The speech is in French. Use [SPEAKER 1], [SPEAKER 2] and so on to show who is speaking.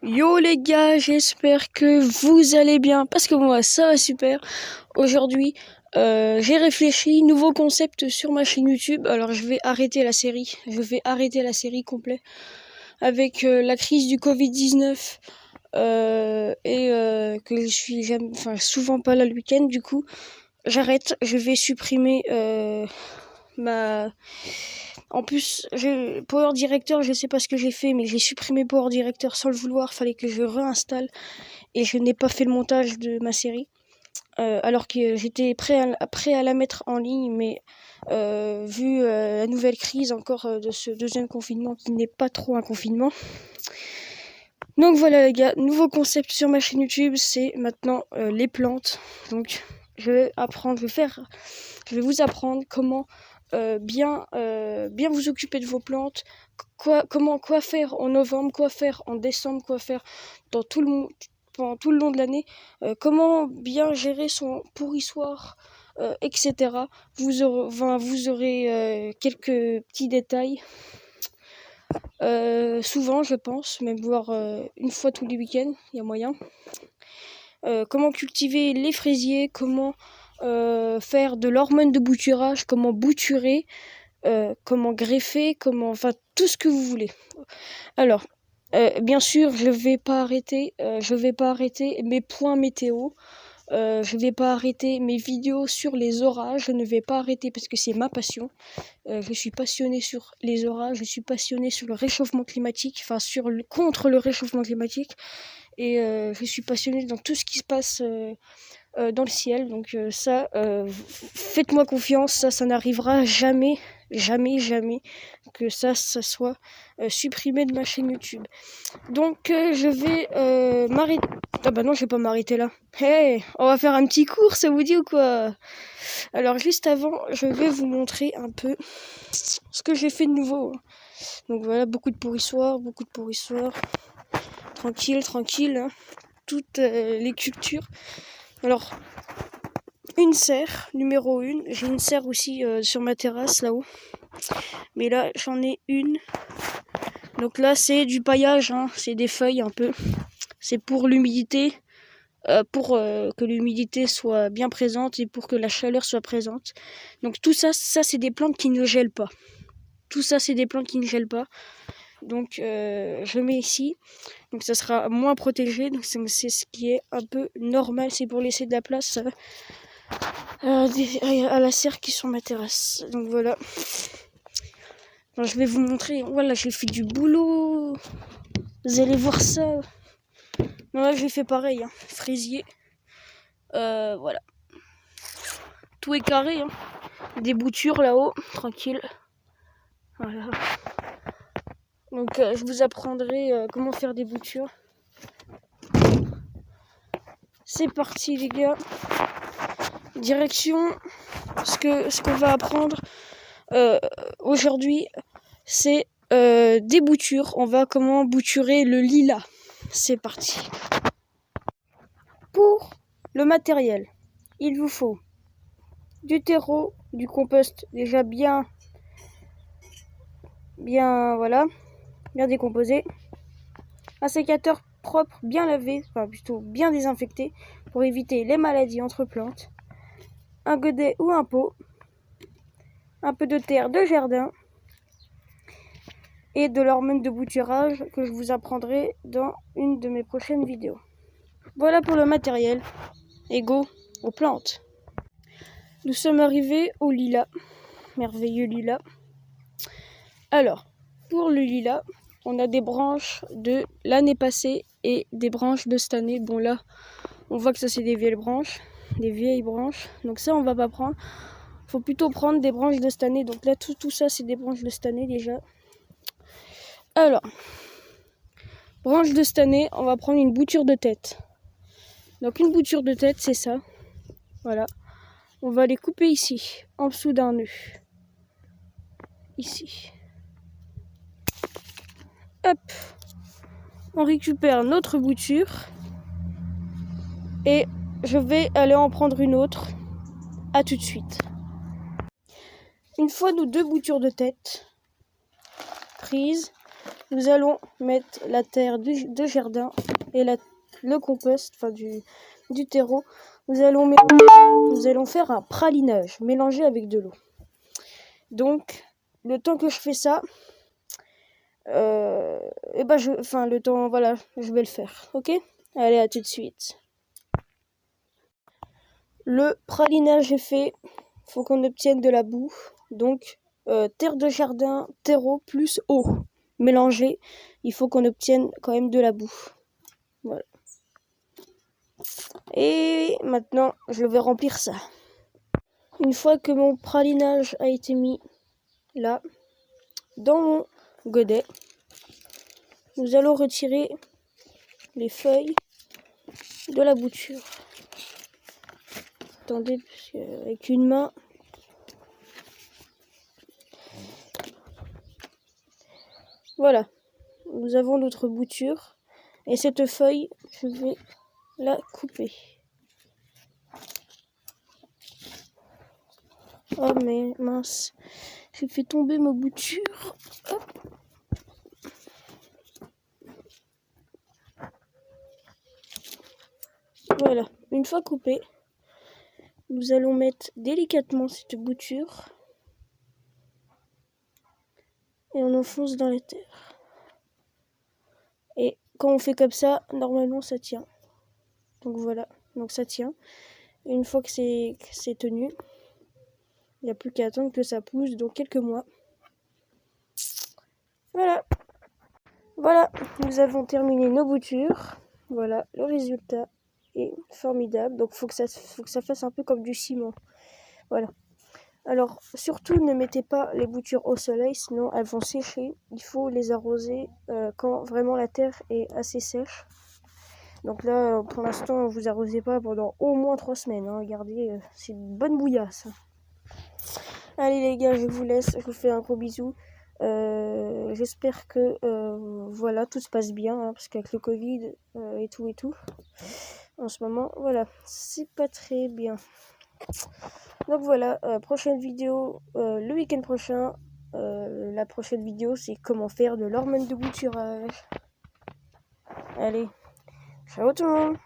[SPEAKER 1] Yo les gars, j'espère que vous allez bien, parce que moi ça va super. Aujourd'hui, j'ai réfléchi, nouveau concept sur ma chaîne YouTube. Alors je vais arrêter la série, complet avec la crise du Covid-19 que je suis souvent pas là le week-end. Du coup, j'arrête, je vais supprimer ma... En plus, Power Director, je sais pas ce que j'ai fait, mais j'ai supprimé Power Director sans le vouloir. Fallait que je réinstalle et je n'ai pas fait le montage de ma série. Alors que j'étais prêt à la mettre en ligne, mais vu la nouvelle crise encore de ce deuxième confinement qui n'est pas trop un confinement. Donc voilà les gars, nouveau concept sur ma chaîne YouTube, c'est maintenant les plantes. Donc je vais vous apprendre comment bien vous occuper de vos plantes, quoi faire en novembre, quoi faire en décembre, quoi faire pendant tout le long de l'année, comment bien gérer son pourrissoir, etc. Vous aurez quelques petits détails. Souvent, je pense, même voire une fois tous les week-ends, il y a moyen. Comment cultiver les fraisiers, comment faire de l'hormone de bouturage, comment bouturer, comment greffer, tout ce que vous voulez. Alors, bien sûr, je vais pas arrêter mes points météo. Je vais pas arrêter mes vidéos sur les orages. Je ne vais pas arrêter parce que c'est ma passion. Je suis passionnée sur les orages. Je suis passionnée sur le réchauffement climatique, contre le réchauffement climatique. Et je suis passionnée dans tout ce qui se passe dans le ciel. Donc faites-moi confiance, ça n'arrivera jamais que ça soit supprimé de ma chaîne YouTube. Donc je vais m'arrêter. Ah bah non, je vais pas m'arrêter là. Hey, on va faire un petit cours, ça vous dit ou quoi? Alors juste avant, je vais vous montrer un peu ce que j'ai fait de nouveau. Donc voilà, beaucoup de pourrissoirs. Tranquille, hein. Toutes les cultures. Alors, une serre, numéro 1. J'ai une serre aussi sur ma terrasse là-haut. Mais là, j'en ai une. Donc là, c'est du paillage, hein. C'est des feuilles un peu. C'est pour l'humidité, que l'humidité soit bien présente et pour que la chaleur soit présente. Donc tout ça c'est des plantes qui ne gèlent pas. Donc je mets ici. Donc ça sera moins protégé. Donc c'est ce qui est un peu normal. C'est pour laisser de la place à la serre qui est sur ma terrasse. Donc voilà. Alors, je vais vous montrer. Voilà, j'ai fait du boulot. Vous allez voir ça. Non, là j'ai fait pareil. Hein. Fraisier. Voilà. Tout est carré. Hein. Des boutures là-haut. Tranquille. Voilà. Donc je vous apprendrai comment faire des boutures. C'est parti les gars. Direction. Ce qu'on va apprendre aujourd'hui, c'est des boutures. On va comment bouturer le lilas. C'est parti. Pour le matériel, il vous faut du terreau, du compost déjà bien décomposé, un sécateur propre, bien lavé, plutôt bien désinfecté pour éviter les maladies entre plantes, un godet ou un pot, un peu de terre de jardin et de l'hormone de bouturage que je vous apprendrai dans une de mes prochaines vidéos. Voilà pour le matériel. Et go aux plantes. Nous sommes arrivés au lilas, merveilleux lilas. Alors, pour le lilas, on a des branches de l'année passée et des branches de cette année. Bon là, on voit que ça c'est des vieilles branches. Donc ça on va pas prendre. Faut plutôt prendre des branches de cette année. Donc là tout ça c'est des branches de cette année déjà. Alors, branche de cette année, on va prendre une bouture de tête. Donc une bouture de tête c'est ça. Voilà. On va les couper ici, en dessous d'un nœud. Ici. Hop. On récupère notre bouture. Et je vais aller en prendre une autre. À tout de suite. Une fois nos 2 boutures de tête prises, nous allons mettre la terre de jardin et le compost, enfin du terreau. Nous allons faire un pralinage mélangé avec de l'eau. Donc, le temps que je fais ça, le temps, voilà, je vais le faire, ok? Allez, à tout de suite. Le pralinage est fait, faut qu'on obtienne de la boue, donc terre de jardin, terreau plus eau mélangée, il faut qu'on obtienne quand même de la boue. Voilà. Et maintenant, je vais remplir ça. Une fois que mon pralinage a été mis là, dans mon godet, nous allons retirer les feuilles de la bouture. Attendez, parce que avec une main, voilà, nous avons notre bouture et cette feuille, je vais la couper. Oh mais mince, j'ai fait tomber ma bouture. Hop. Voilà, une fois coupée, nous allons mettre délicatement cette bouture et on enfonce dans la terre. Et quand on fait comme ça, normalement ça tient. Donc voilà, donc ça tient. Une fois que c'est tenu, il n'y a plus qu'à attendre que ça pousse, donc quelques mois. Voilà, nous avons terminé nos boutures. Voilà, le résultat est formidable. Donc faut que ça fasse un peu comme du ciment. Voilà. Alors surtout ne mettez pas les boutures au soleil, sinon elles vont sécher. Il faut les arroser quand vraiment la terre est assez sèche. Donc là, pour l'instant, vous arrosez pas pendant au moins 3 semaines. Hein. Regardez, c'est une bonne bouillasse. Allez les gars, je vous laisse. Je vous fais un gros bisou. J'espère que voilà, tout se passe bien. Hein, parce qu'avec le Covid et tout, en ce moment, voilà, c'est pas très bien. Donc voilà, prochaine vidéo le week-end prochain. La prochaine vidéo, c'est comment faire de l'hormone de bouturage. Allez, ciao tout le monde!